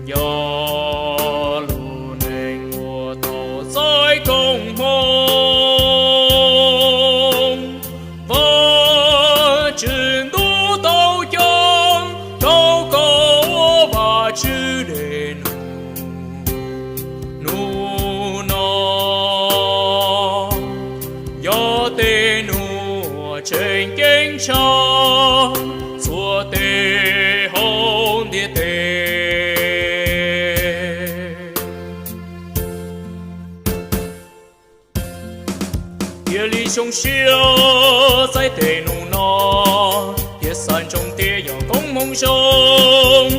gió lù nên mùa tổ soi cùng hôn vợ trường tu tàu chong câu câu và chữ đề nụ nó gió tê nụ trên kinh trong xua tê hôn địa tê địa lý sông siêu giải tê nụ nó địa san trong tê gió công mong sông